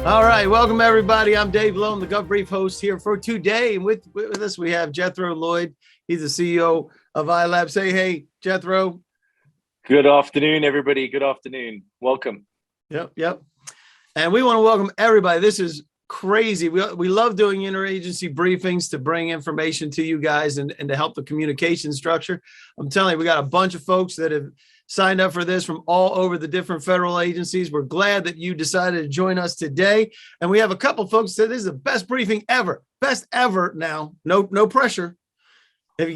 All right, welcome everybody. I'm Dave Loam, the GovBrief host here for today. And with us, we have Jethro Lloyd. He's the CEO of iLab. Say hey, Jethro. Good afternoon, everybody. Good afternoon. Welcome. Yep. And we want to welcome everybody. This is crazy. We love doing interagency briefings to bring information to you guys and to help the communication structure. I'm telling you, we got a bunch of folks that have signed up for this from all over the different federal agencies. We're glad that you decided to join us today. And we have a couple folks that said this is the best briefing ever. Best ever now. No pressure. If you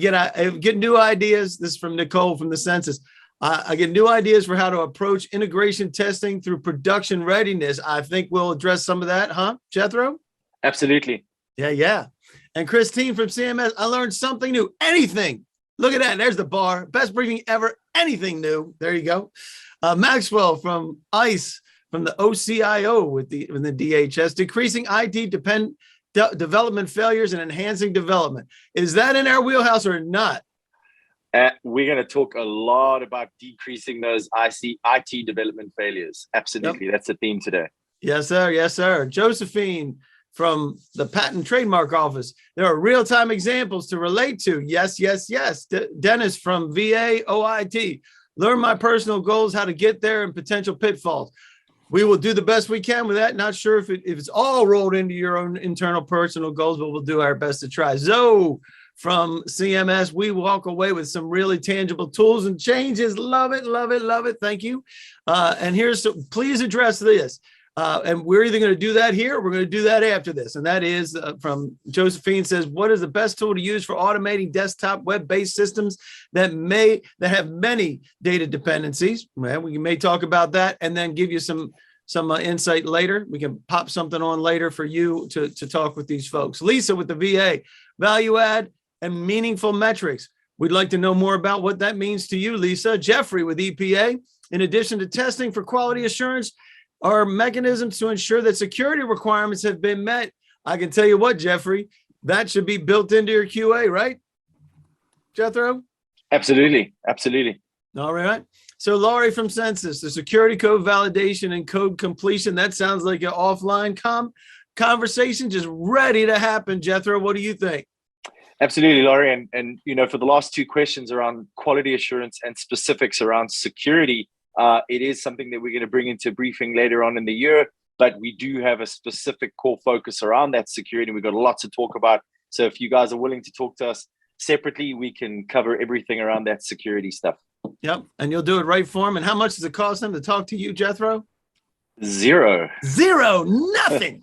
get new ideas, this is from Nicole from the Census. I get new ideas for how to approach integration testing through production readiness. I think we'll address some of that, huh, Jethro? Absolutely. Yeah. And Christine from CMS, I learned something new. Anything. Look at that. There's the bar. Best briefing ever. Anything new. There you go. Maxwell from ICE, from the OCIO with the DHS, decreasing IT development failures and enhancing development. Is that in our wheelhouse or not? We're going to talk a lot about decreasing those IT development failures. Absolutely. Yep. That's the theme today. Yes, sir. Josephine from the Patent Trademark Office. There are real-time examples to relate to. Yes. Dennis from VA OIT. Learn my personal goals, how to get there, and potential pitfalls. We will do the best we can with that. Not sure if it's all rolled into your own internal personal goals, but we'll do our best to try. Zoe from CMS, we walk away with some really tangible tools and changes. Love it. Thank you. And please address this. And we're either going to do that here or we're going to do that after this. And that is from Josephine says, what is the best tool to use for automating desktop web-based systems that have many data dependencies? Well, we may talk about that and then give you some insight later. We can pop something on later for you to talk with these folks. Lisa with the VA, value add and meaningful metrics. We'd like to know more about what that means to you, Lisa. Jeffrey with EPA, in addition to testing for quality assurance, are mechanisms to ensure that security requirements have been met. I can tell you what, Jeffrey, that should be built into your QA, right, Jethro? Absolutely. All right. So Laurie from Census, the security code validation and code completion, that sounds like an offline conversation just ready to happen. Jethro, what do you think? Absolutely, Laurie. And for the last two questions around quality assurance and specifics around security, it is something that we're going to bring into briefing later on in the year, but we do have a specific core focus around that security. We've got a lot to talk about. So if you guys are willing to talk to us separately, we can cover everything around that security stuff. Yep. And you'll do it right for them. And how much does it cost them to talk to you, Jethro? Zero. Nothing.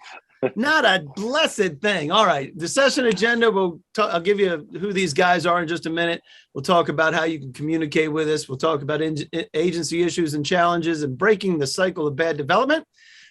Not a blessed thing. All right. The session agenda, I'll give you who these guys are in just a minute. We'll talk about how you can communicate with us. We'll talk about agency issues and challenges and breaking the cycle of bad development.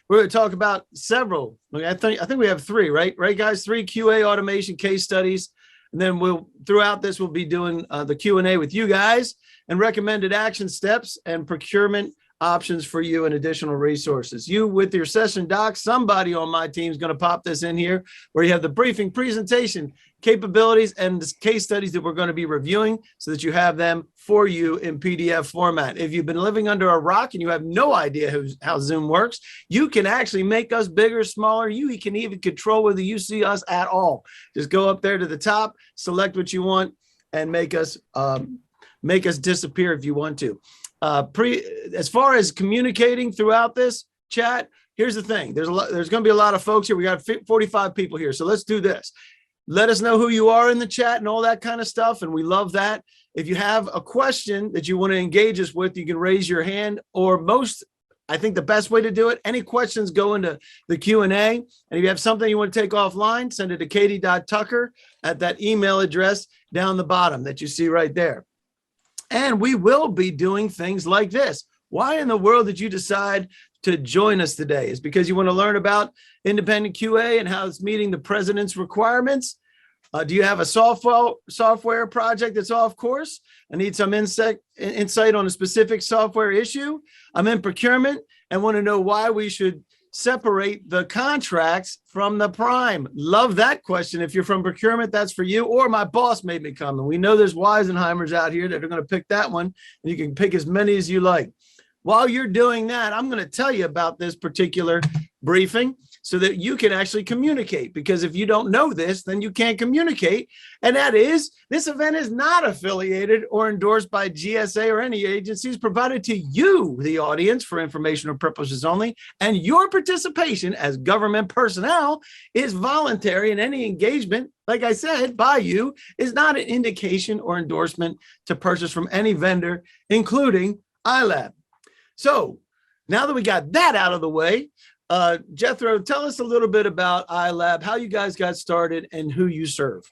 We're going to talk about several. I think we have three, right? Right, guys? 3 QA automation case studies. And then throughout this, we'll be doing the Q&A with you guys and recommended action steps and procurement options for you and additional resources. You with your session doc, somebody on my team is going to pop this in here where you have the briefing, presentation, capabilities, and the case studies that we're going to be reviewing so that you have them for you in PDF format. If you've been living under a rock and you have no idea how Zoom works, you can actually make us bigger, smaller. You can even control whether you see us at all. Just go up there to the top, select what you want, and make us disappear if you want to. As far as communicating throughout this chat, here's the thing. There's going to be a lot of folks here. We got 45 people here. So let's do this. Let us know who you are in the chat and all that kind of stuff. And we love that. If you have a question that you want to engage us with, you can raise your hand, or I think the best way to do it, any questions go into the Q&A. And if you have something you want to take offline, send it to katie.tucker at that email address down the bottom that you see right there. And we will be doing things like this. Why in the world did you decide to join us today? Is because you want to learn about independent QA and how it's meeting the president's requirements? Do you have a software project that's off course? I need some insight on a specific software issue. I'm in procurement and want to know why we should separate the contracts from the prime. Love that question. If you're from procurement, that's for you. Or my boss made me come. And we know there's Weisenheimers out here that are going to pick that one. And you can pick as many as you like. While you're doing that, I'm going to tell you about this particular briefing. so that you can actually communicate. Because if you don't know this, then you can't communicate. And that is, this event is not affiliated or endorsed by GSA or any agencies, provided to you, the audience, for informational purposes only. And your participation as government personnel is voluntary, and any engagement, like I said, by you is not an indication or endorsement to purchase from any vendor, including iLab. So now that we got that out of the way, Jethro, tell us a little bit about iLab, how you guys got started, and who you serve.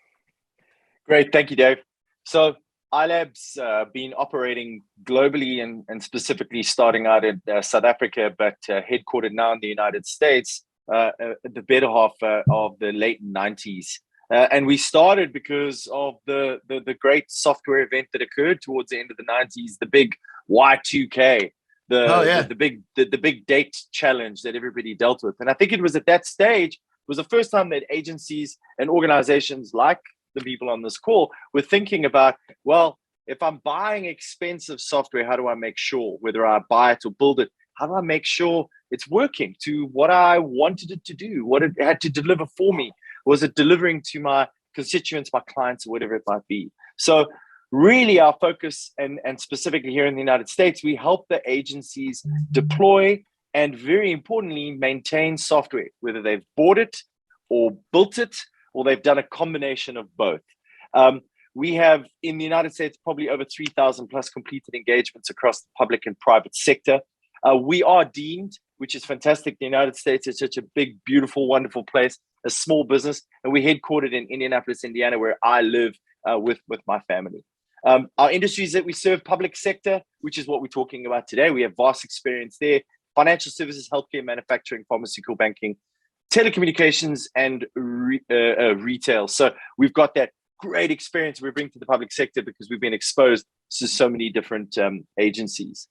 Great. Thank you, Dave. So iLab's been operating globally and specifically starting out in South Africa, but headquartered now in the United States at the better half of the late 90s. And we started because of the great software event that occurred towards the end of the 90s, the big Y2K. The big date challenge that everybody dealt with. And I think it was at that stage, it was the first time that agencies and organizations like the people on this call were thinking about, well, if I'm buying expensive software, how do I make sure, whether I buy it or build it, how do I make sure it's working to what I wanted it to do, what it had to deliver for me? Was it delivering to my constituents, my clients, or whatever it might be? So really our focus, and specifically here in the United States, we help the agencies deploy and, very importantly, maintain software, whether they've bought it or built it, or they've done a combination of both. We have in the United States probably over 3,000 plus completed engagements across the public and private sector. We are deemed, which is fantastic. The United States is such a big, beautiful, wonderful place, a small business, and we're headquartered in Indianapolis, Indiana, where I live with my family. Our industries that we serve, public sector, which is what we're talking about today. We have vast experience there. Financial services, healthcare, manufacturing, pharmaceutical, banking, telecommunications, and retail. So we've got that great experience we bring to the public sector because we've been exposed to so many different agencies.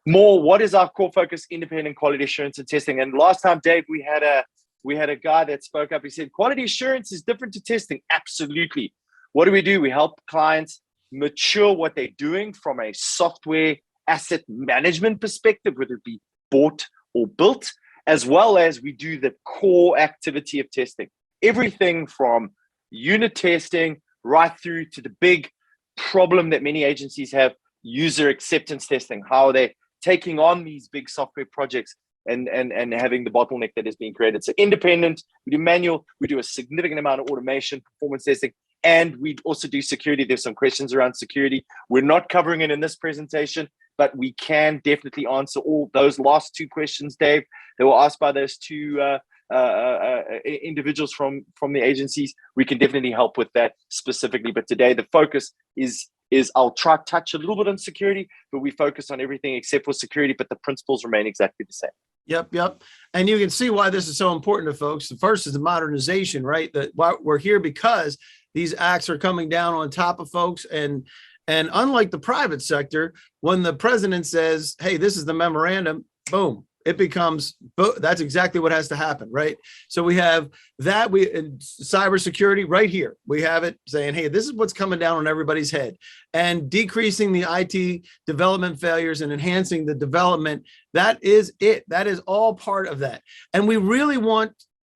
What is our core focus? Independent quality assurance and testing. And last time, Dave, we had a guy that spoke up. He said, quality assurance is different to testing. Absolutely. What do? We help clients mature what they're doing from a software asset management perspective, whether it be bought or built, as well as we do the core activity of testing. Everything from unit testing right through to the big problem that many agencies have, user acceptance testing, how they're taking on these big software projects and having the bottleneck that is being created. So independent, we do manual, we do a significant amount of automation, performance testing, and we also do security. There's some questions around security. We're not covering it in this presentation, but we can definitely answer all those last two questions, Dave, that were asked by those two individuals from the agencies. We can definitely help with that specifically. But today the focus is I'll try to touch a little bit on security, but we focus on everything except for security, but the principles remain exactly the same. Yep. And you can see why this is so important to folks. The first is the modernization, right? That we're here because these acts are coming down on top of folks. And unlike the private sector, when the president says, hey, this is the memorandum, boom, it becomes, that's exactly what has to happen, right? So we have that, cybersecurity right here. We have it saying, hey, this is what's coming down on everybody's head, and decreasing the IT development failures and enhancing the development. That is it. That is all part of that. And we really want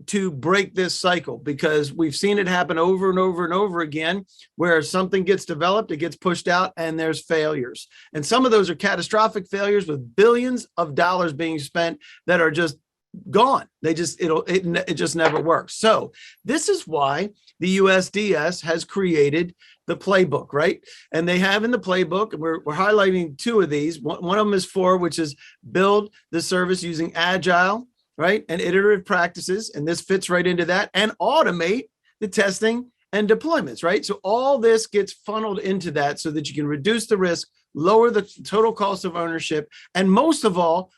to break this cycle because we've seen it happen over and over and over again, where something gets developed, it gets pushed out, and there's failures. And some of those are catastrophic failures with billions of dollars being spent that are just gone. It just never works. So this is why the USDS has created the playbook, right? And they have in the playbook, and we're highlighting two of these. One of them is 4, which is build the service using agile, right, and iterative practices, and this fits right into that, and automate the testing and deployments, right? So all this gets funneled into that so that you can reduce the risk, lower the total cost of ownership, and most of all,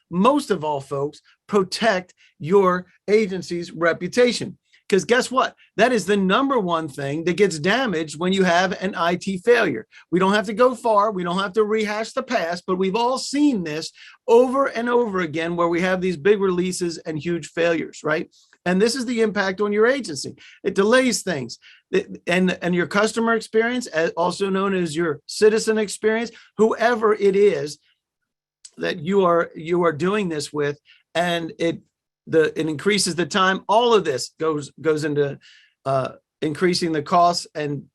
folks, protect your agency's reputation. Because guess what? That is the number one thing that gets damaged when you have an IT failure. We don't have to go far. We don't have to rehash the past, but we've all seen this over and over again where we have these big releases and huge failures, right? And this is the impact on your agency. It delays things. And your customer experience, also known as your citizen experience, whoever it is that you are doing this with, and it increases the time. All of this goes into increasing the costs, and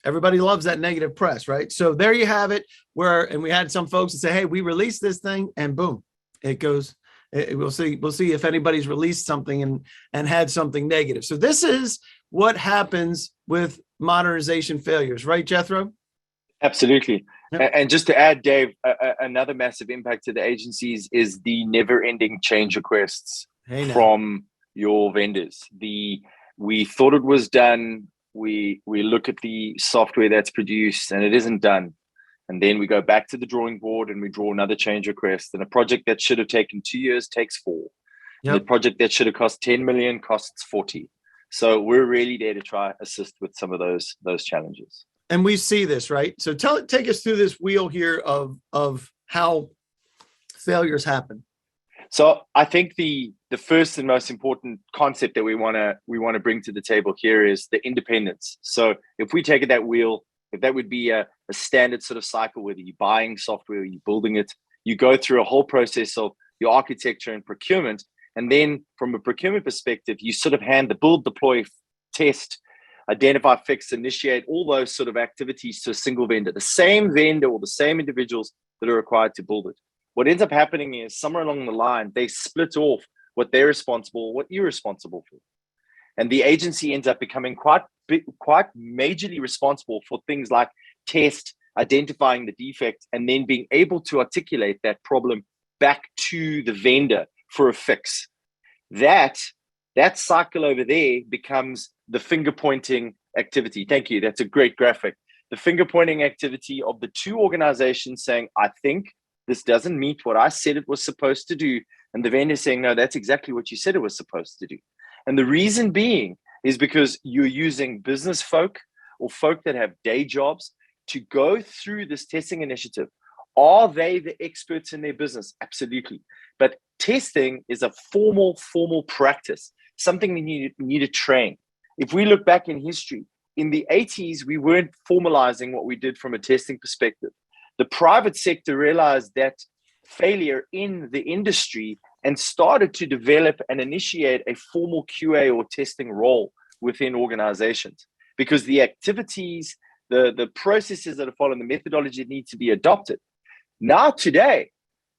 everybody loves that negative press, right? So there you have it. And we had some folks that say, hey, we released this thing, and boom, it goes. We'll see if anybody's released something and had something negative. So this is what happens with modernization failures, right, Jethro? Absolutely. Yep. And just to add, Dave, another massive impact to the agencies is the never-ending change requests from your vendors. We thought it was done. We look at the software that's produced and it isn't done. And then we go back to the drawing board and we draw another change request. And a project that should have taken 2 years takes 4. Yep. And the project that should have cost 10 million costs 40. So we're really there to try assist with some of those challenges. And we see this, right? So take us through this wheel here of how failures happen. So I think the first and most important concept that we want to bring to the table here is the independence. So if we take that wheel, if that would be a standard sort of cycle, whether you're buying software or you're building it, you go through a whole process of your architecture and procurement. And then from a procurement perspective, you sort of hand the build, deploy, test, identify, fix, initiate, all those sort of activities to a single vendor, the same vendor or the same individuals that are required to build it. What ends up happening is somewhere along the line, they split off what they're responsible, what you're responsible for. And the agency ends up becoming quite majorly responsible for things like test, identifying the defect, and then being able to articulate that problem back to the vendor for a fix. That cycle over there becomes the finger pointing activity. Thank you. That's a great graphic. The finger pointing activity of the two organizations saying, I think this doesn't meet what I said it was supposed to do. And the vendor saying, no, that's exactly what you said it was supposed to do. And the reason being is because you're using business folk or folk that have day jobs to go through this testing initiative. Are they the experts in their business? Absolutely. But testing is a formal practice, something you need to train. If we look back in history, in the 80s, we weren't formalizing what we did from a testing perspective. The private sector realized that failure in the industry and started to develop and initiate a formal QA or testing role within organizations, because the activities, the processes that are followed, the methodology need to be adopted. Now today,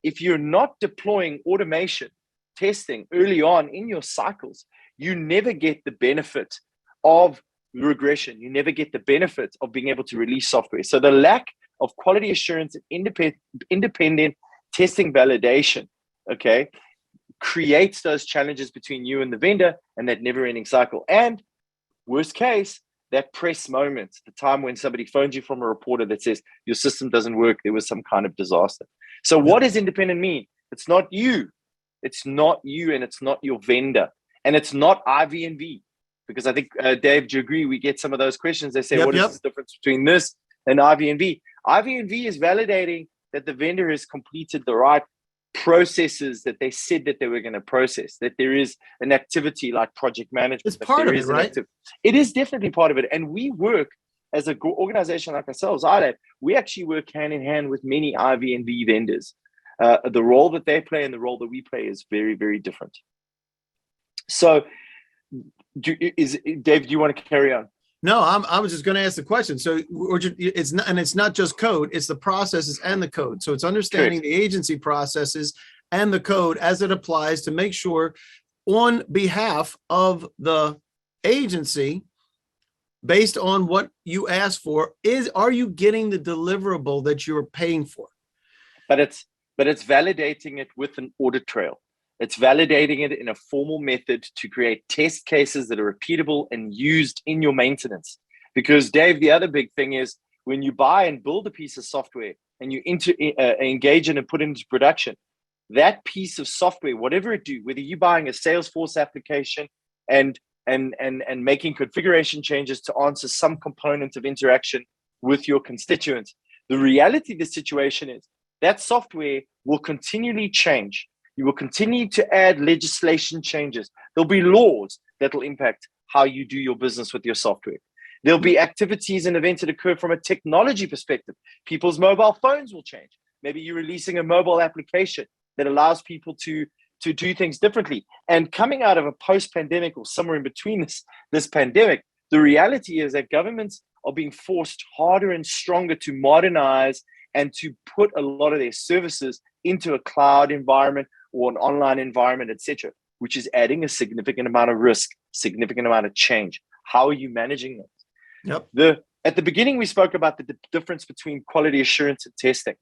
if you're not deploying automation testing early on in your cycles, you never get the benefit of regression. You never get the benefit of being able to release software. So the lack of quality assurance and independent testing validation, okay, creates those challenges between you and the vendor and that never-ending cycle. And worst case, that press moment, the time when somebody phones you from a reporter that says your system doesn't work, there was some kind of disaster. So what does independent mean? It's not you. It's not you, and it's not your vendor. And it's not IV&V. Because I think, Dave, do you agree? We get some of those questions. They say, what is the difference between this and IV&V? IV&V is validating that the vendor has completed the right processes that they said that they were going to process, that there is an activity like project management. It's part of it, right? It is definitely part of it. And we work as an organization like ourselves, ILAB, we actually work hand in hand with many IV&V vendors. The role that they play and the role that we play is very, very different. So, Dave, do you want to carry on? No, I was just going to ask the question. So it's not just code, it's the processes and the code. So it's understanding the agency processes and the code as it applies to make sure on behalf of the agency, based on what you asked for, are you getting the deliverable that you're paying for? But it's validating it with an audit trail. It's validating it in a formal method to create test cases that are repeatable and used in your maintenance. Because, Dave, the other big thing is when you buy and build a piece of software and you engage in and put it into production, that piece of software, whatever it do, whether you're buying a Salesforce application and making configuration changes to answer some component of interaction with your constituents, the reality of the situation is that software will continually change. You will continue to add legislation changes. There'll be laws that will impact how you do your business with your software. There'll be activities and events that occur from a technology perspective. People's mobile phones will change. Maybe you're releasing a mobile application that allows people to to do things differently. And coming out of a post-pandemic or somewhere in between this pandemic, the reality is that governments are being forced harder and stronger to modernize and to put a lot of their services into a cloud environment or an online environment, etc., which is adding a significant amount of risk, significant amount of change. How are you managing that? Yep. At the beginning, we spoke about the difference between quality assurance and testing.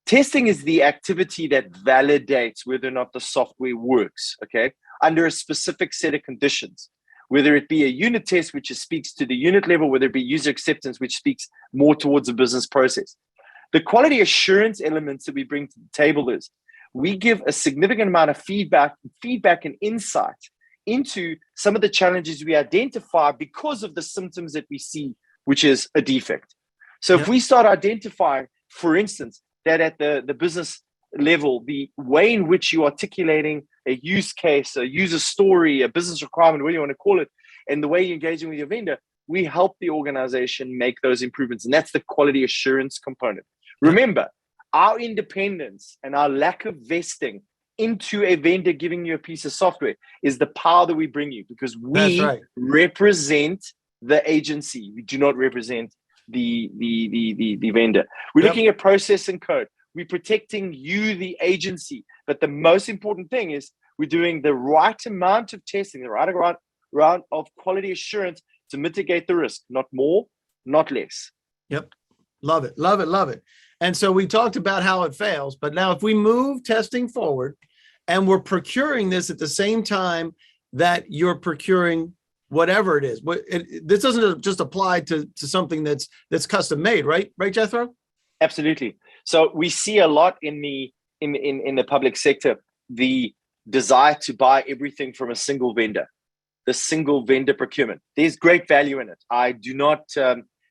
Testing is the activity that validates whether or not the software works, okay, under a specific set of conditions, whether it be a unit test, which speaks to the unit level, whether it be user acceptance, which speaks more towards a business process. The quality assurance elements that we bring to the table is we give a significant amount of feedback and insight into some of the challenges we identify because of the symptoms that we see, which is a defect. So if we start identifying, for instance, that at the business level, the way in which you're articulating a use case, a user story, a business requirement, whatever you want to call it, and the way you're engaging with your vendor, we help the organization make those improvements. And that's the quality assurance component. Remember, our independence and our lack of vesting into a vendor giving you a piece of software is the power that we bring you, because we represent the agency. We do not represent the vendor. We're looking at process and code. We're protecting you, the agency. But the most important thing is we're doing the right amount of testing, the right amount of quality assurance to mitigate the risk, not more, not less. Yep. Love it. Love it. Love it. And so we talked about how it fails, but now if we move testing forward and we're procuring this at the same time that you're procuring whatever it is, this doesn't just apply to something that's custom made, right? Right, Jethro? Absolutely. So we see a lot in the public sector, the desire to buy everything from a single vendor, the single vendor procurement. There's great value in it. I do not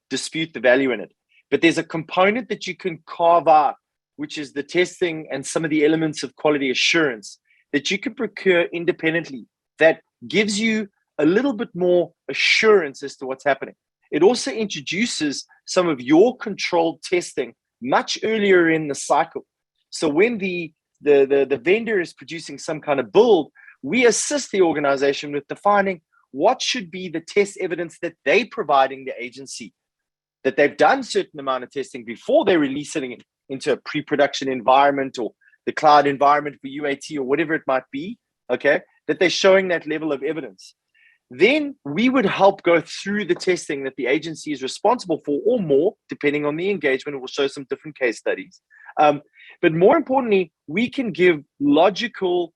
dispute the value in it. But there's a component that you can carve out, which is the testing and some of the elements of quality assurance that you can procure independently that gives you a little bit more assurance as to what's happening. It also introduces some of your controlled testing much earlier in the cycle. So when the vendor is producing some kind of build, we assist the organization with defining what should be the test evidence that they're providing the agency, that they've done a certain amount of testing before they're releasing it into a pre-production environment or the cloud environment for UAT or whatever it might be, okay, that they're showing that level of evidence. Then we would help go through the testing that the agency is responsible for, or more, depending on the engagement. We'll show some different case studies. But more importantly, we can give logical,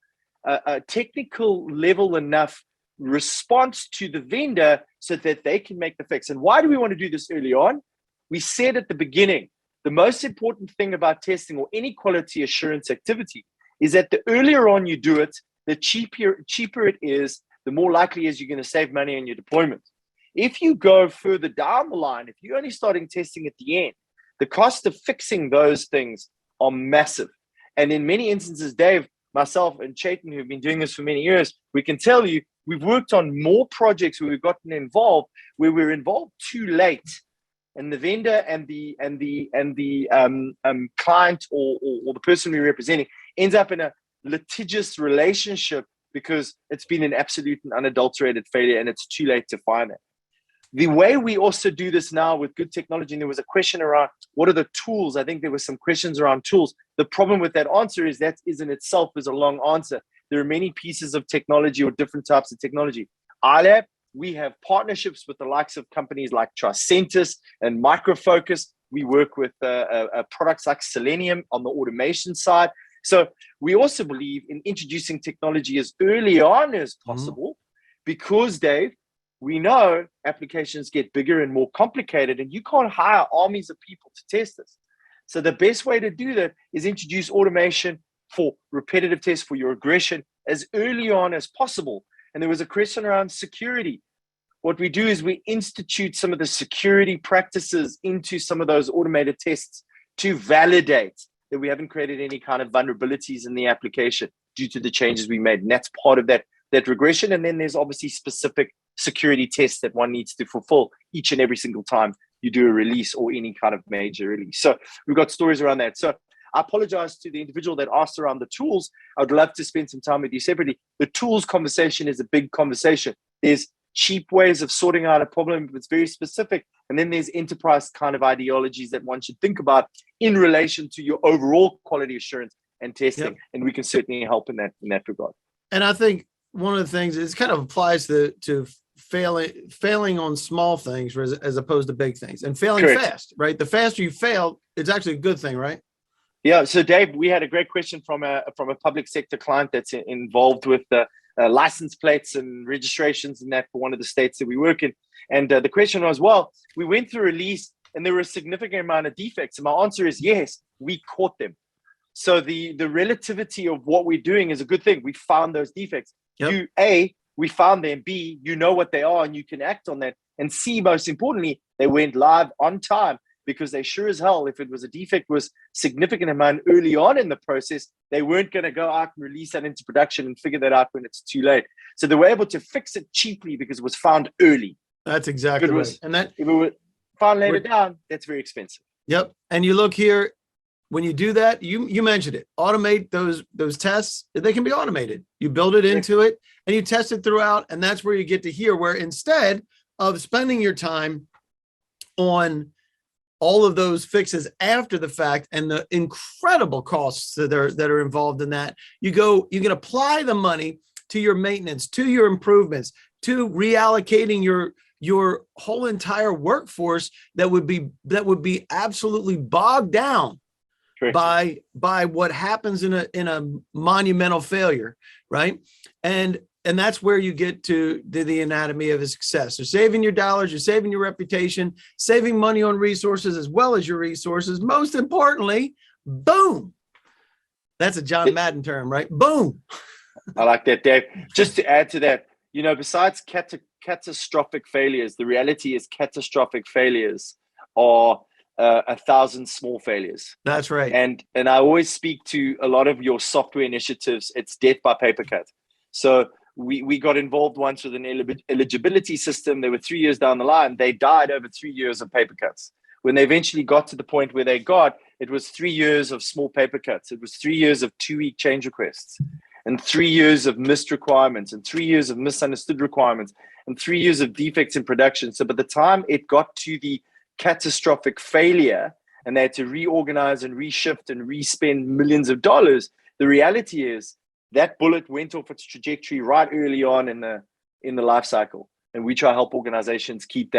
technical level enough response to the vendor so that they can make the fix. And why do we want to do this early on? We said at the beginning, the most important thing about testing or any quality assurance activity is that the earlier on you do it, the cheaper it is, the more likely is you're going to save money on your deployment. If you go further down the line, if you're only starting testing at the end, the cost of fixing those things are massive. And in many instances, Dave, myself, and Chaitan, who've been doing this for many years, we can tell you we've worked on more projects where we've gotten involved, where we're involved too late, and the vendor and the client or the person we're representing ends up in a litigious relationship because it's been an absolute and unadulterated failure, and it's too late to find it. The way we also do this now with good technology, and there was a question around what are the tools? I think there were some questions around tools. The problem with that answer is that is in itself is a long answer. There are many pieces of technology or different types of technology. iLab, we have partnerships with the likes of companies like Tricentis and Microfocus. We work with products like Selenium on the automation side. So we also believe in introducing technology as early on as possible because, Dave, we know applications get bigger and more complicated, and you can't hire armies of people to test this. So the best way to do that is introduce automation for repetitive tests for your aggression as early on as possible. And there was a question around security. What we do is we institute some of the security practices into some of those automated tests to validate that we haven't created any kind of vulnerabilities in the application due to the changes we made. And that's part of that regression. And then there's obviously specific security tests that one needs to fulfill each and every single time you do a release or any kind of major release. So we've got stories around that. So I apologize to the individual that asked around the tools. I would love to spend some time with you separately. The tools conversation is a big conversation. There's cheap ways of sorting out a problem if it's very specific. And then there's enterprise kind of ideologies that one should think about in relation to your overall quality assurance and testing. Yep. And we can certainly help in that regard. And I think one of the things is kind of applies to failing on small things as opposed to big things, and failing Correct. fast, right? The faster you fail, it's actually a good thing, right? Yeah. So Dave, we had a great question from a public sector client that's involved with the license plates and registrations and that for one of the states that we work in. And the question was, well, we went through a release and there were a significant amount of defects. And my answer is yes, we caught them. So the relativity of what we're doing is a good thing. We found those defects. Yep. We found them. B, you know what they are and you can act on that. And C, most importantly, they went live on time, because they sure as hell, if it was a defect was significant amount early on in the process, they weren't going to go out and release that into production and figure that out when it's too late. So they were able to fix it cheaply because it was found early. That's exactly right. And that if it were found later down, that's very expensive. Yep. And you look here, when you do that, you mentioned it, automate those tests. They can be automated. You build it into it and you test it throughout. And that's where you get to here, where instead of spending your time on all of those fixes after the fact and the incredible costs that are involved in that, you can apply the money to your maintenance, to your improvements, to reallocating your whole entire workforce that would be absolutely bogged down by what happens in a monumental failure, right? And that's where you get to the anatomy of a success. You're saving your dollars, you're saving your reputation, saving money on resources as well as your resources. Most importantly, boom. That's a John Madden term, right? Boom. I like that, Dave. Just to add to that, besides catastrophic failures, the reality is catastrophic failures are 1,000 small failures. That's right. And I always speak to a lot of your software initiatives. It's death by paper cut. So we got involved once with an eligibility system. They were 3 years down the line. They died over 3 years of paper cuts. When they eventually got to the point where it was 3 years of small paper cuts. It was 3 years of 2-week change requests, and 3 years of missed requirements, and 3 years of misunderstood requirements, and 3 years of defects in production. So by the time it got to the catastrophic failure and they had to reorganize and reshift and respend millions of dollars, the reality is that bullet went off its trajectory right early on in the life cycle. And we try to help organizations keep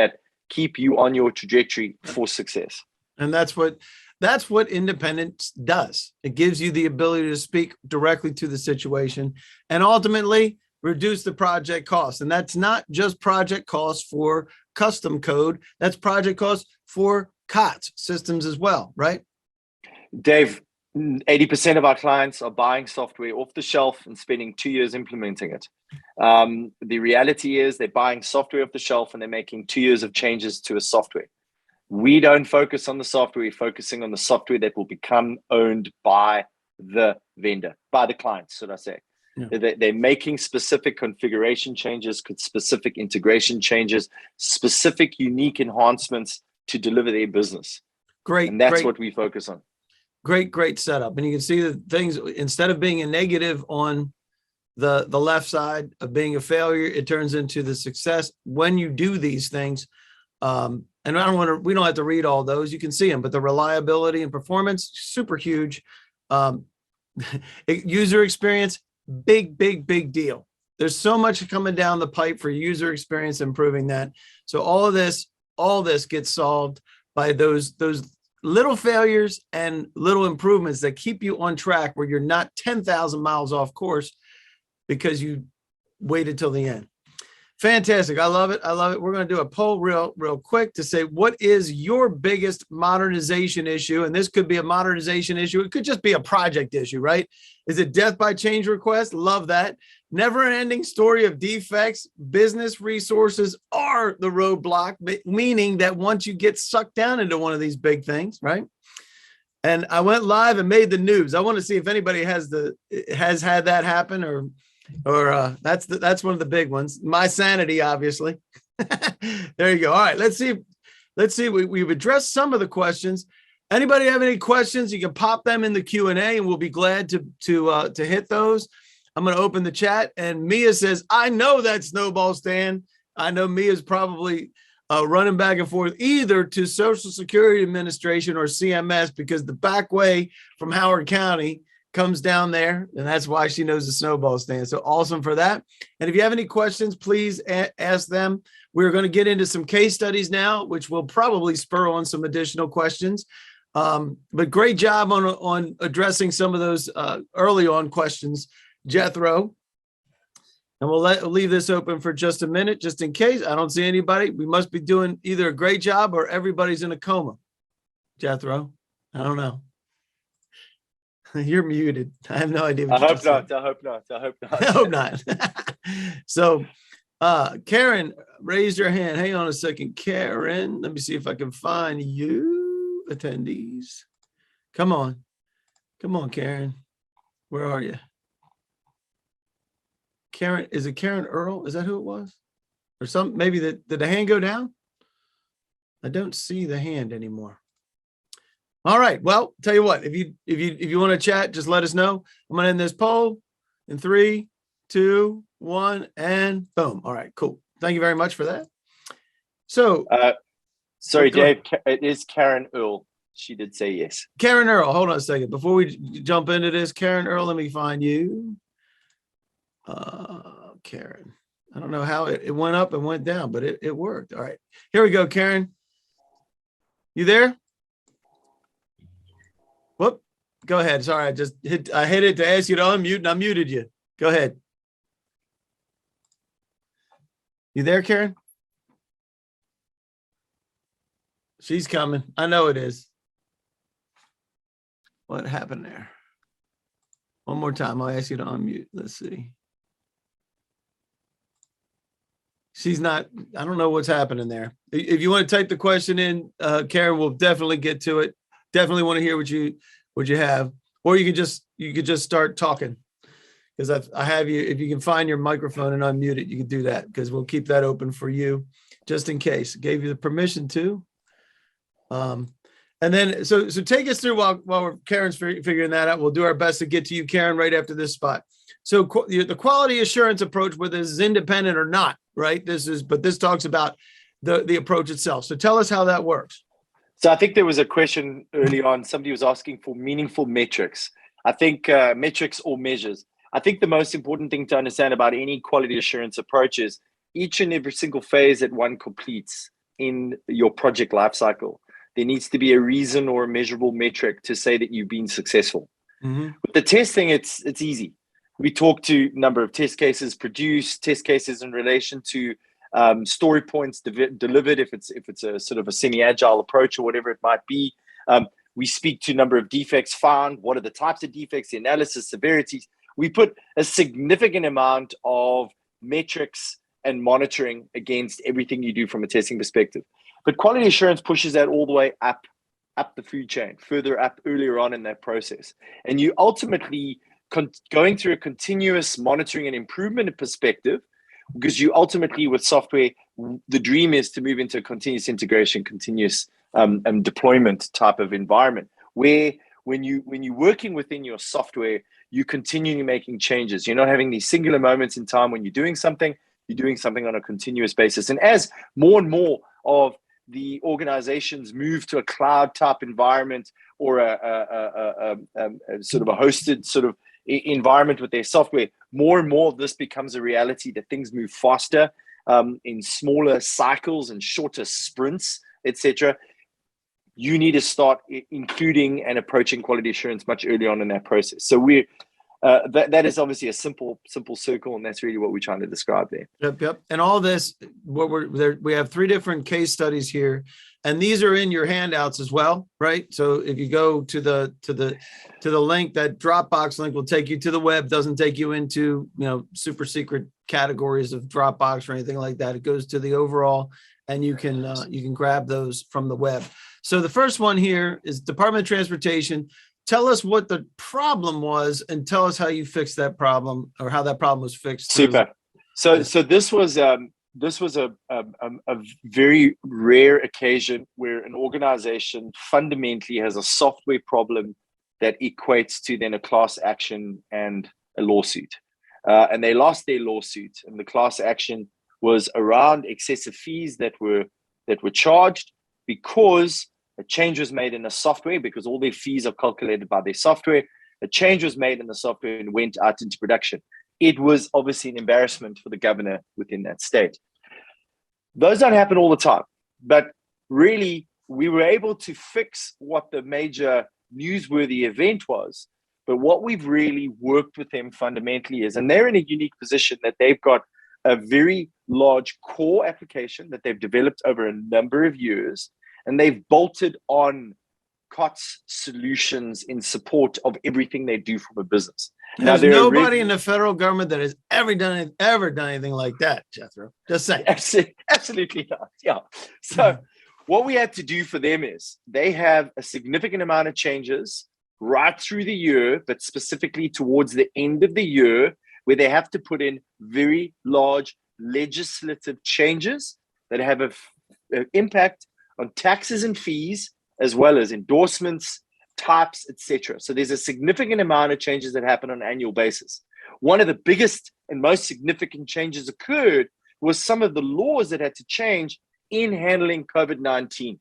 you on your trajectory for success. And that's what independence does. It gives you the ability to speak directly to the situation and ultimately reduce the project cost. And that's not just project costs for custom code. That's project costs for COTS systems as well, right? Dave, 80% of our clients are buying software off the shelf and spending 2 years implementing it. The reality is they're buying software off the shelf and they're making 2 years of changes to a software. We don't focus on the software. We're focusing on the software that will become owned by the vendor, by the client, should I say. Yeah. They're making specific configuration changes, specific integration changes, specific unique enhancements to deliver their business. Great. And that's what we focus on. Great setup. And you can see the things, instead of being a negative on the left side of being a failure, it turns into the success when you do these things. And we don't have to read all those, you can see them, but the reliability and performance, super huge. User experience, big deal. There's so much coming down the pipe for user experience, improving that. So all this gets solved by those little failures and little improvements that keep you on track where you're not 10,000 miles off course because you waited till the end. Fantastic. I love it. We're going to do a poll real quick to say, what is your biggest modernization issue? And this could be a modernization issue. It could just be a project issue, right? Is it death by change request? Love that. Never ending story of defects. Business resources are the roadblock, meaning that once you get sucked down into one of these big things, right? And I went live and made the news. I want to see if anybody has had that happen or that's one of the big ones. My sanity, obviously. There you go. All right, let's see. We've addressed some of the questions. Anybody have any questions? You can pop them in the Q&A and we'll be glad to hit those. I'm going to open the chat, and Mia says, I know that snowball stand. I know Mia's probably running back and forth either to Social Security Administration or CMS, because the back way from Howard County comes down there, and that's why she knows the snowball stand. So awesome for that. And if you have any questions, please ask them. We're going to get into some case studies now, which will probably spur on some additional questions. But great job on addressing some of those early on questions, Jethro. And we'll leave this open for just a minute, just in case. I don't see anybody. We must be doing either a great job or everybody's in a coma. Jethro, I don't know. You're muted. I have no idea what I hope not. I hope not. I hope not. So, Karen raised your hand. Hang on a second, Karen. Let me see if I can find you, attendees. Come on. Come on, Karen. Where are you? Karen, is it Karen Earl? Is that who it was? Or some, maybe did the hand go down? I don't see the hand anymore. All right. Well, tell you what, if you want to chat, just let us know. I'm going to end this poll in 3, 2, 1, and boom. All right, cool. Thank you very much for that. So, sorry, Dave, it is Karen Earl. She did say yes. Karen Earl, hold on a second. Before we jump into this, Karen Earl, let me find you. Karen, I don't know how it went up and went down, but it worked. All right, here we go, Karen. You there? Whoop, go ahead. Sorry, I hit it to ask you to unmute and I muted you. Go ahead. You there, Karen? She's coming. I know it is. What happened there? One more time. I'll ask you to unmute. Let's see. She's not, I don't know what's happening there. If you want to type the question in, Karen, we'll definitely get to it. Definitely want to hear what you have, or you could just start talking, because I have you. If you can find your microphone and unmute it, you can do that, because we'll keep that open for you just in case. Gave you the permission to. And then so take us through while Karen's figuring that out. We'll do our best to get to you, Karen, right after this spot. So the quality assurance approach, whether this is independent or not, right? But this talks about the approach itself. So tell us how that works. So I think there was a question early on. Somebody was asking for meaningful metrics. I think metrics or measures. I think the most important thing to understand about any quality assurance approach is each and every single phase that one completes in your project lifecycle, there needs to be a reason or a measurable metric to say that you've been successful. Mm-hmm. With the testing, it's easy. We talk to number of test cases produced, test cases in relation to story points delivered, if it's a sort of a semi-agile approach or whatever it might be. We speak to number of defects found, what are the types of defects, the analysis, severities. We put a significant amount of metrics and monitoring against everything you do from a testing perspective. But quality assurance pushes that all the way up the food chain, further up earlier on in that process. And you ultimately going through a continuous monitoring and improvement perspective, because you ultimately, with software, the dream is to move into a continuous integration, continuous deployment type of environment, where when you're working within your software, you're continually making changes. You're not having these singular moments in time when you're doing something on a continuous basis. And as more and more of the organizations move to a cloud type environment or a sort of a hosted sort of environment with their software, more and more of this becomes a reality, that things move faster in smaller cycles and shorter sprints, etc. You need to start including and approaching quality assurance much early on in that process. So that is obviously a simple circle, and that's really what we're trying to describe there. Yep. And all this, we have 3 different case studies here, and these are in your handouts as well, right? So if you go to the link, that Dropbox link will take you to the web. Doesn't take you into super secret categories of Dropbox or anything like that. It goes to the overall, and you can grab those from the web. So the first one here is Department of Transportation. Tell us what the problem was, and tell us how you fixed that problem, or how that problem was fixed. Super. So this was this was a very rare occasion where an organization fundamentally has a software problem that equates to then a class action and a lawsuit. And they lost their lawsuit, and the class action was around excessive fees that were charged because a change was made in the software, because all their fees are calculated by their software. A change was made in the software and went out into production. It was obviously an embarrassment for the governor within that state. Those don't happen all the time, but really we were able to fix what the major newsworthy event was. But what we've really worked with them fundamentally is, and they're in a unique position that they've got a very large core application that they've developed over a number of years, and they've bolted on COTS solutions in support of everything they do from a business. There's nobody in the federal government that has ever done anything like that, Jethro. Just saying. Absolutely not. Yeah. So what we had to do for them is they have a significant amount of changes right through the year, but specifically towards the end of the year, where they have to put in very large legislative changes that have an impact on taxes and fees, as well as endorsements, types, etc. So there's a significant amount of changes that happen on an annual basis. One of the biggest and most significant changes occurred was some of the laws that had to change in handling COVID-19.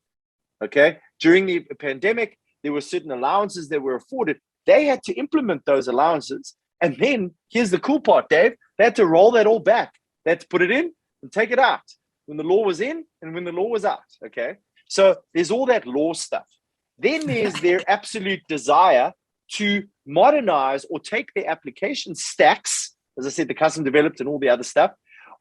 Okay, during the pandemic, there were certain allowances that were afforded. They had to implement those allowances. And then here's the cool part, Dave. They had to roll that all back. They had to put it in and take it out when the law was in and when the law was out. Okay. So there's all that law stuff. Then there's their absolute desire to modernize or take their application stacks, as I said, the custom developed and all the other stuff,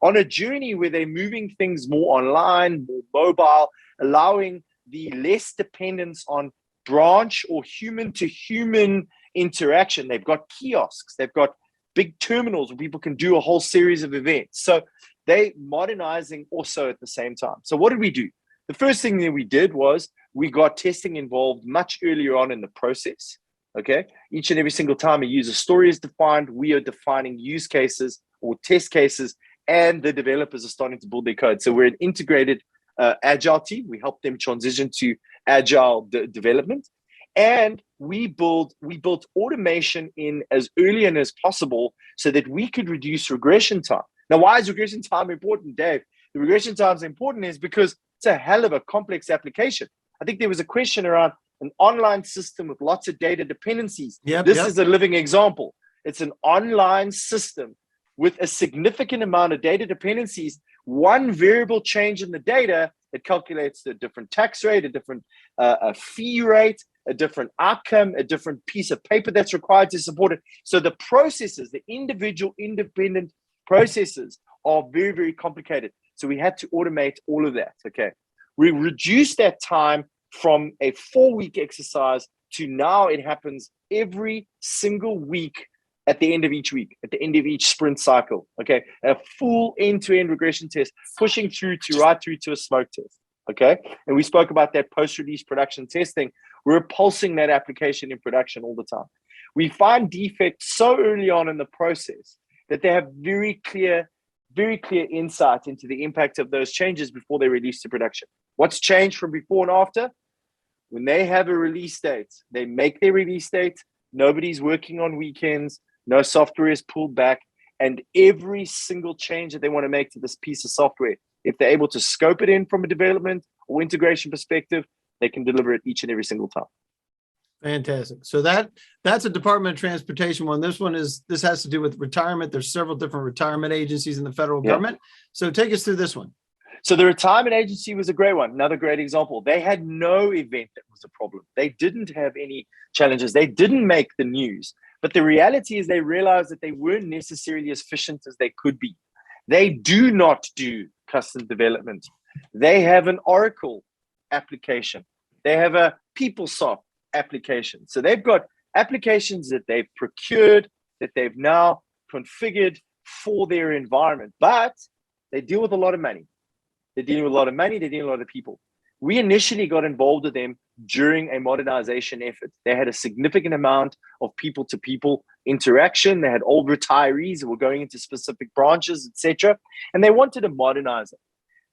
on a journey where they're moving things more online, more mobile, allowing the less dependence on branch or human to human interaction. They've got kiosks, they've got big terminals where people can do a whole series of events. So they're modernizing also at the same time. So what did we do? The first thing that we did was we got testing involved much earlier on in the process. Okay. Each and every single time a user story is defined, we are defining use cases or test cases, and the developers are starting to build their code. So we're an integrated agile team. We help them transition to agile development. And we built automation in as early and as possible so that we could reduce regression time. Now, why is regression time important, Dave? The regression time is important is because it's a hell of a complex application. I think there was a question around an online system with lots of data dependencies. This is a living example. It's an online system with a significant amount of data dependencies. One variable change in the data, it calculates a different tax rate, a different fee rate, a different outcome, a different piece of paper that's required to support it. So the processes, the individual independent processes are very, very complicated. So we had to automate all of that, okay? We reduced that time from a 4-week exercise to now it happens every single week at the end of each week, at the end of each sprint cycle, okay? A full end-to-end regression test, pushing through to right through to a smoke test, okay? And we spoke about that post-release production testing. We're pulsing that application in production all the time. We find defects so early on in the process that they have very clear insight into the impact of those changes before they release to production. What's changed from before and after? When they have a release date, they make their release date. Nobody's working on weekends. No software is pulled back. And every single change that they want to make to this piece of software, if they're able to scope it in from a development or integration perspective, they can deliver it each and every single time. Fantastic. So that's a Department of Transportation one. This has to do with retirement. There's several different retirement agencies in the federal government. So take us through this one. So the retirement agency was a great one. Another great example. They had no event that was a problem. They didn't have any challenges. They didn't make the news. But the reality is they realized that they weren't necessarily as efficient as they could be. They do not do custom development. They have an Oracle application. They have a PeopleSoft application. So they've got applications that they've procured, that they've now configured for their environment, but they deal with a lot of money. They're dealing with a lot of money. They're dealing with a lot of people. We initially got involved with them during a modernization effort. They had a significant amount of people-to-people interaction. They had old retirees who were going into specific branches, etc. And they wanted to modernize it.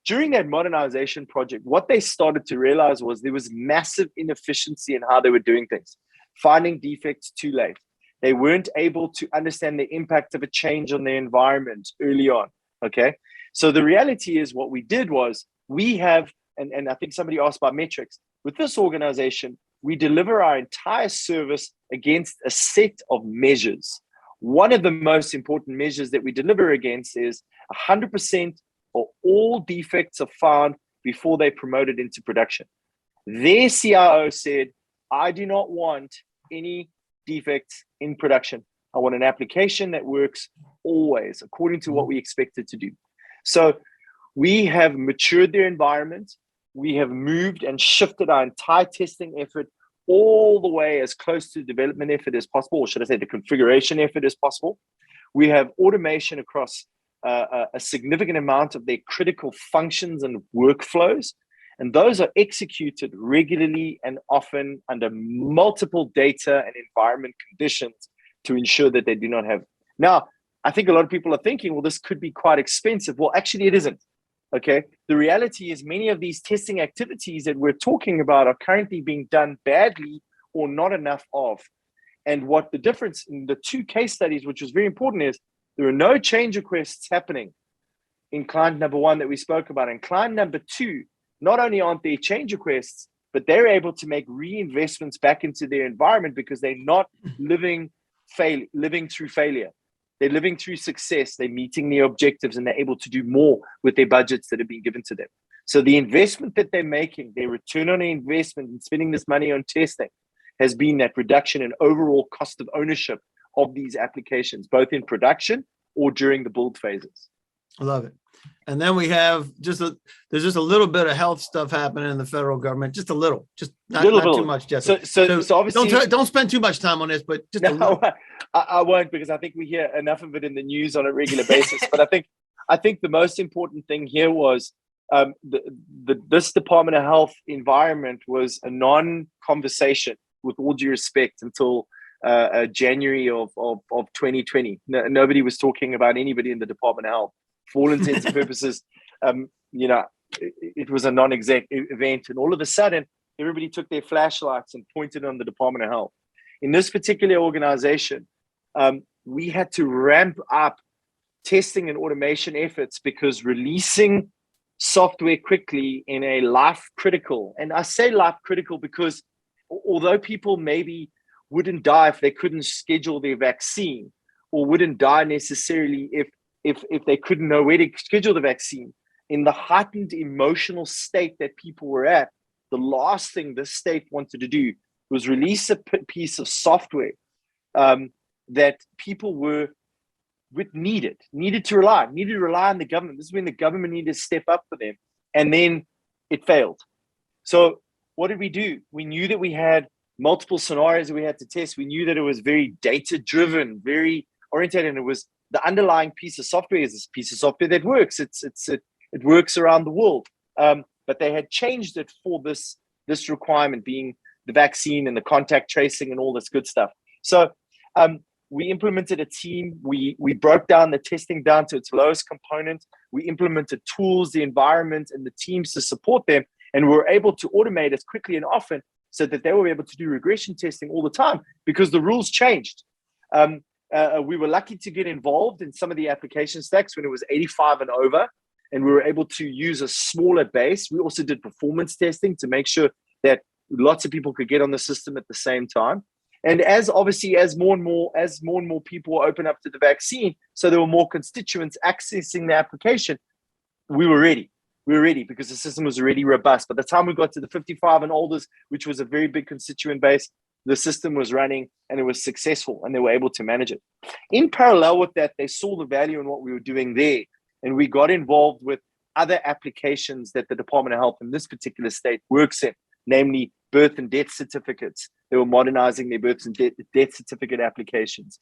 During that modernization project, what they started to realize was there was massive inefficiency in how they were doing things, finding defects too late. They weren't able to understand the impact of a change on the environment early on, okay? So the reality is what we did was we have, and I think somebody asked about metrics, with this organization, we deliver our entire service against a set of measures. One of the most important measures that we deliver against is 100% or all defects are found before they promoted into production. Their CIO said, I do not want any defects in production. I want an application that works always according to what we expect it to do. So we have matured their environment. We have moved and shifted our entire testing effort all the way as close to the development effort as possible, or should I say the configuration effort as possible. We have automation across a significant amount of their critical functions and workflows. And those are executed regularly and often under multiple data and environment conditions to ensure that they do not have. Now, I think a lot of people are thinking, well, this could be quite expensive. Well, actually, it isn't. Okay. The reality is many of these testing activities that we're talking about are currently being done badly or not enough of. And what the difference in the two case studies, which was very important, is there are no change requests happening in client number one that we spoke about. And client number two, not only aren't there change requests, but they're able to make reinvestments back into their environment because they're not living through failure. They're living through success. They're meeting their objectives and they're able to do more with their budgets that have been given to them. So the investment that they're making, their return on investment and spending this money on testing has been that reduction in overall cost of ownership of these applications, both in production or during the build phases. I love it. And then we have there's just a little bit of health stuff happening in the federal government, just a little, just not too much, Jeff. So obviously don't spend too much time on this, but just a little. I won't, because I think we hear enough of it in the news on a regular basis. But I think the most important thing here was this Department of Health environment was a non-conversation, with all due respect, until January of 2020. Nobody was talking about anybody in the Department of Health. For all intents and purposes, it was a non-exec event, and all of a sudden, everybody took their flashlights and pointed on the Department of Health. In this particular organization, we had to ramp up testing and automation efforts because releasing software quickly in a life-critical, and I say life-critical because although people maybe wouldn't die if they couldn't schedule their vaccine, or wouldn't die necessarily if they couldn't know where to schedule the vaccine, in the heightened emotional state that people were at, the last thing this state wanted to do was release a piece of software that people needed to rely on the government. This is when the government needed to step up for them, and then it failed. So what did we do? We knew that we had multiple scenarios that we had to test. We knew that it was very data-driven, very oriented, and it was the underlying piece of software is this piece of software that works. It works around the world. But they had changed it for this requirement, being the vaccine and the contact tracing and all this good stuff. So we implemented a team. We broke down the testing down to its lowest component. We implemented tools, the environment, and the teams to support them. And we were able to automate as quickly and often so that they were able to do regression testing all the time because the rules changed. We were lucky to get involved in some of the application stacks when it was 85 and over, and we were able to use a smaller base. We also did performance testing to make sure that lots of people could get on the system at the same time. And as more and more people open up to the vaccine, so there were more constituents accessing the application, we were ready. We were ready because the system was already robust. By the time we got to the 55 and olders, which was a very big constituent base, the system was running and it was successful and they were able to manage it. In parallel with that, they saw the value in what we were doing there. And we got involved with other applications that the Department of Health in this particular state works in, namely birth and death certificates. They were modernizing their birth and death certificate applications,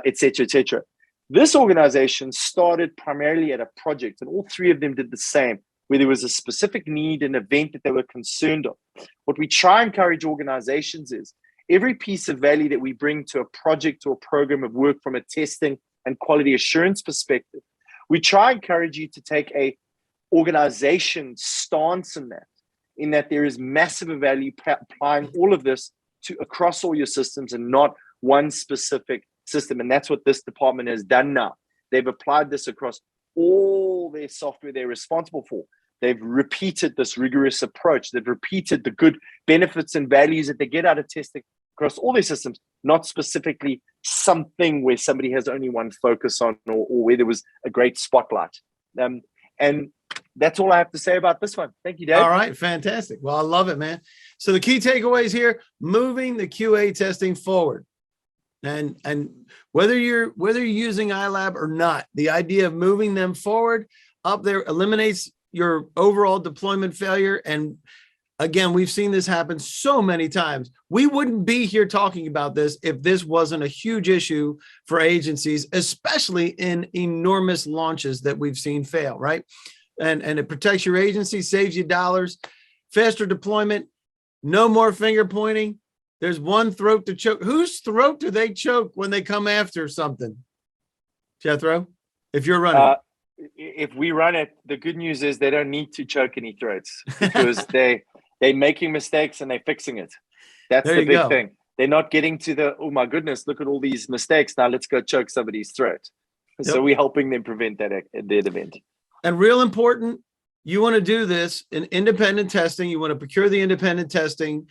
et cetera, et cetera. This organization started primarily at a project, and all three of them did the same, where there was a specific need, an event that they were concerned of. What we try and encourage organizations every piece of value that we bring to a project or program of work from a testing and quality assurance perspective, we try and encourage you to take a organization stance in that there is massive value applying all of this to across all your systems and not one specific system. And that's what this department has done now. They've applied this across all their software they're responsible for. They've repeated this rigorous approach. They've repeated the good benefits and values that they get out of testing across all their systems, not specifically something where somebody has only one focus on or where there was a great spotlight. And that's all I have to say about this one. Thank you, Dave. All right, fantastic. Well, I love it, man. So the key takeaways here: moving the QA testing forward. And whether you're using iLab or not, the idea of moving them forward up there eliminates your overall deployment failure. And again, we've seen this happen so many times. We wouldn't be here talking about this if this wasn't a huge issue for agencies, especially in enormous launches that we've seen fail, right? And it protects your agency, saves you dollars, faster deployment, no more finger pointing. There's one throat to choke. Whose throat do they choke when they come after something? Jethro, if you're running. If we run it, the good news is they don't need to choke any throats because they're making mistakes and they're fixing it. That's the big thing. They're not getting to the, oh my goodness, look at all these mistakes. Now let's go choke somebody's throat. Yep. So we're helping them prevent that event. And real important, you want to do this in independent testing. You want to procure the independent testing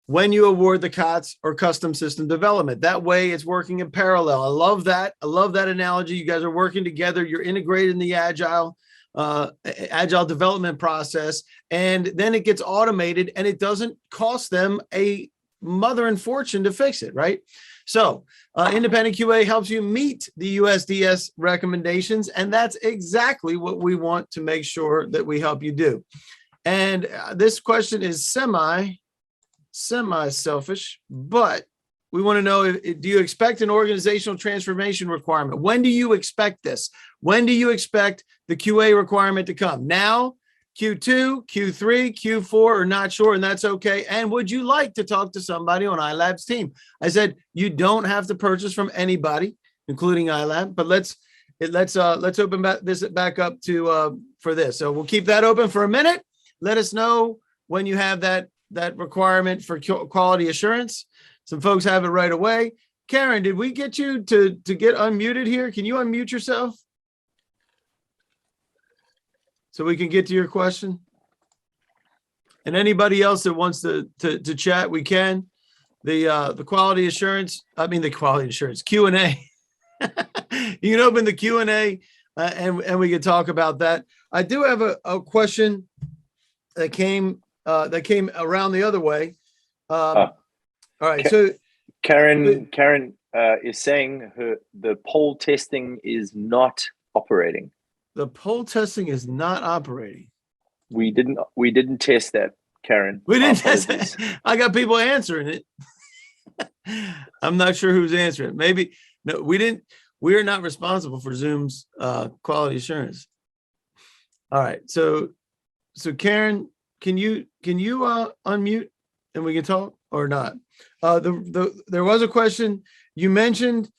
when you award the COTS or custom system development. That way it's working in parallel. I love that. I love that analogy. You guys are working together. You're integrated in the agile development process, and then it gets automated and it doesn't cost them a mother and fortune to fix it, right? So independent QA helps you meet the USDS recommendations, and that's exactly what we want to make sure that we help you do. And this question is semi-selfish, but we want to know, do you expect an organizational transformation requirement? When do you expect this? When do you expect the QA requirement to come? Now, Q2, Q3, Q4, or not sure, and that's okay. And would you like to talk to somebody on iLab's team? I said, you don't have to purchase from anybody, including iLab, but let's open this back up to for this. So we'll keep that open for a minute. Let us know when you have that requirement for quality assurance. Some folks have it right away. Karen, did we get you to get unmuted here? Can you unmute yourself so we can get to your question? And anybody else that wants to chat, we can. The quality assurance, Q&A. You can open the Q&A and we can talk about that. I do have a question that came around the other way. All right. So Karen is saying the poll testing is not operating. The poll testing is not operating. We didn't test that, Karen. We didn't test it. I got people answering it. I'm not sure who's answering. Maybe no, we didn't. We are not responsible for Zoom's quality assurance. All right. So Karen, can you unmute and we can talk or not? There was a question. You mentioned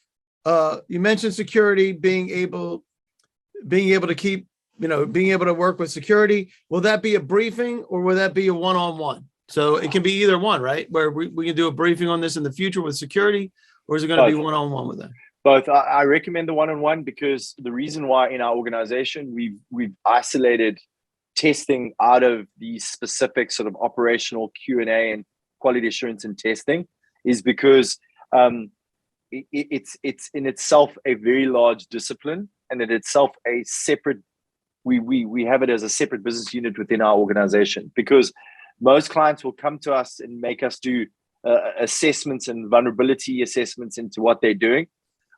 security being able to keep, being able to work with security. Will that be a briefing or will that be a one-on-one? So it can be either one, right? Where we can do a briefing on this in the future with security, or is it going to be one-on-one with them? Both. I recommend the one-on-one because the reason why in our organization we've isolated testing out of these specific sort of operational Q&A and quality assurance and testing is because it's in itself a very large discipline, and in itself a separate, we have it as a separate business unit within our organization, because most clients will come to us and make us do assessments and vulnerability assessments into what they're doing.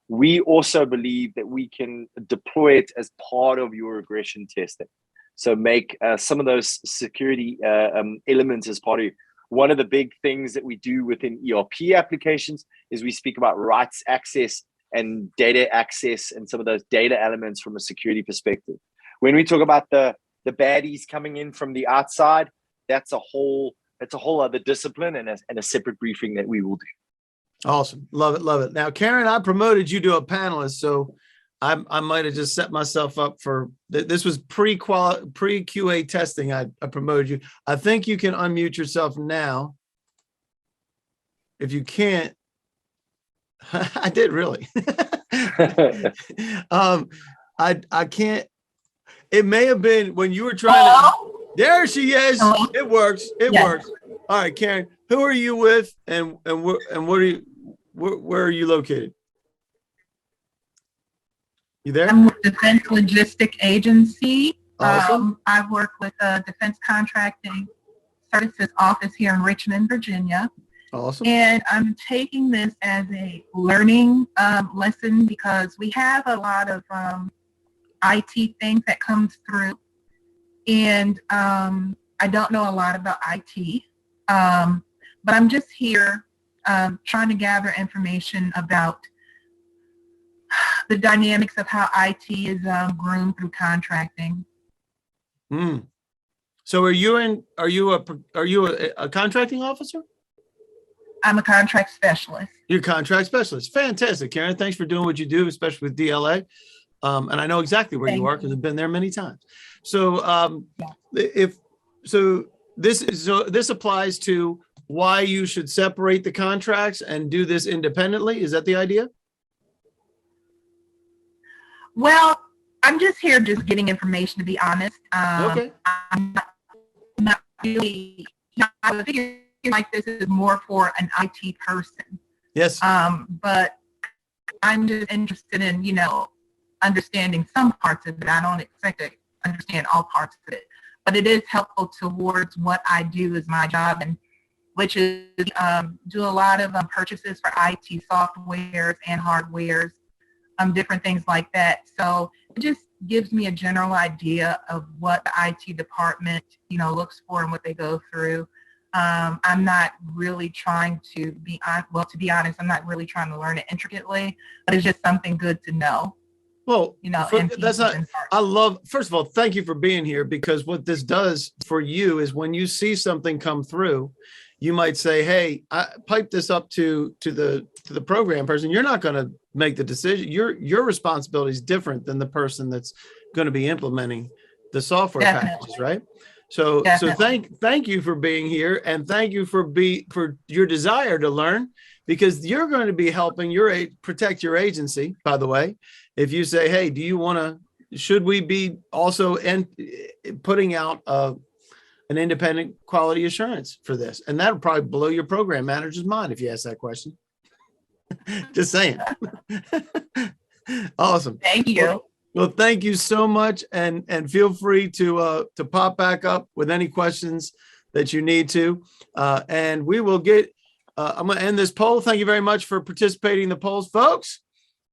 We also believe that we can deploy it as part of your regression testing. So make some of those security elements as part of it. One of the big things that we do within ERP applications is we speak about rights access and data access and some of those data elements from a security perspective. When we talk about the baddies coming in from the outside, that's a whole it's a whole other discipline and a separate briefing that we will do. Awesome. Love it. Love it. Now, Karen, I promoted you to a panelist, so I might have just set myself up for this was pre-QA testing. I promoted you. I think you can unmute yourself now. If you can't, I did really. I can't. It may have been when you were trying to. There she is. Hello? It works. It Yes. works. All right, Karen. Who are you with, and what are you? Where are you located? You there? I'm with Defense Logistic Agency. Awesome. I work with a Defense Contracting Services office here in Richmond, Virginia. Awesome. And I'm taking this as a learning lesson because we have a lot of IT things that comes through. And I don't know a lot about IT, but I'm just here trying to gather information about the dynamics of how IT is groomed through contracting. So are you a contracting officer? I'm a contract specialist. You're a contract specialist. Fantastic, Karen. Thanks for doing what you do, especially with DLA. And I know exactly where you are because I've been there many times. So this applies to why you should separate the contracts and do this independently. Is that the idea? Well, I'm just here just getting information, to be honest. Okay. I'm not really, I figure like this is more for an IT person. Yes. But I'm just interested in, understanding some parts of it. I don't expect to understand all parts of it, but it is helpful towards what I do as my job, and which is do a lot of purchases for IT softwares and hardwares, different things like that. So it just gives me a general idea of what the IT department, looks for and what they go through. I'm not really trying to be honest, I'm not really trying to learn it intricately, but it's just something good to know. Well, that's not, first of all, thank you for being here, because what this does for you is when you see something come through, you might say, hey, I pipe this up to the program person. You're not going to make the decision. Your responsibility is different than the person that's going to be implementing the software packages, right? So thank you for being here, and thank you for your desire to learn, because you're going to be helping protect your agency. By the way, if you say, hey, should we be also putting out an independent quality assurance for this? And that'll probably blow your program manager's mind if you ask that question. Just saying. Awesome. Thank you. Well, thank you so much, and feel free to pop back up with any questions that you need to, and we will get. I'm going to end this poll. Thank you very much for participating in the polls, folks.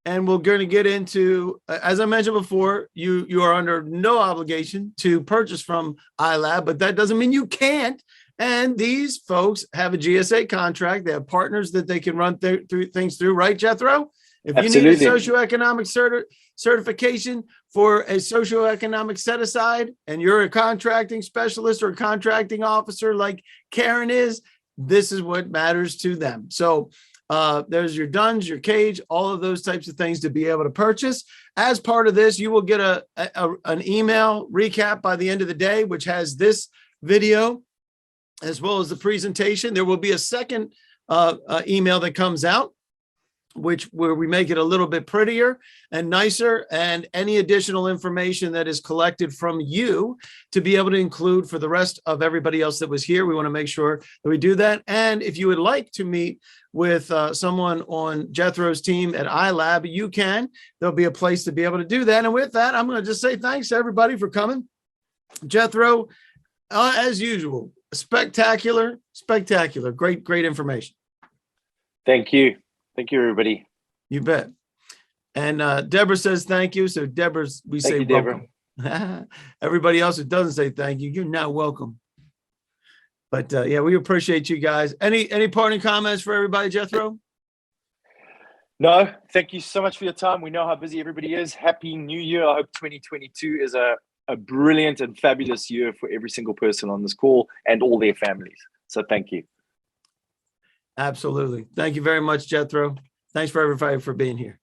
And we're going to get into, as I mentioned before, you are under no obligation to purchase from iLab, but that doesn't mean you can't. And these folks have a GSA contract. They have partners that they can run through things through, right, Jethro? If you need a socioeconomic certification for a socioeconomic set aside, and you're a contracting specialist or a contracting officer like Karen is, this is what matters to them. So there's your DUNS, your CAGE, all of those types of things to be able to purchase. As part of this, you will get an email recap by the end of the day, which has this video as well as the presentation. There will be a second email that comes out, where we make it a little bit prettier and nicer, and any additional information that is collected from you to be able to include for the rest of everybody else that was here. We want to make sure that we do that. And if you would like to meet with someone on Jethro's team at iLab, you can. There'll be a place to be able to do that. And with that, I'm going to just say thanks to everybody for coming. Jethro, as usual, spectacular. Great information. Thank you. Thank you, everybody. You bet. And Deborah says thank you. So we say welcome. Everybody else who doesn't say thank you, you're not welcome. But yeah, we appreciate you guys. Any parting comments for everybody, Jethro? No, thank you so much for your time. We know how busy everybody is. Happy New Year. I hope 2022 is a brilliant and fabulous year for every single person on this call and all their families. So thank you. Absolutely. Thank you very much, Jethro. Thanks for everybody for being here.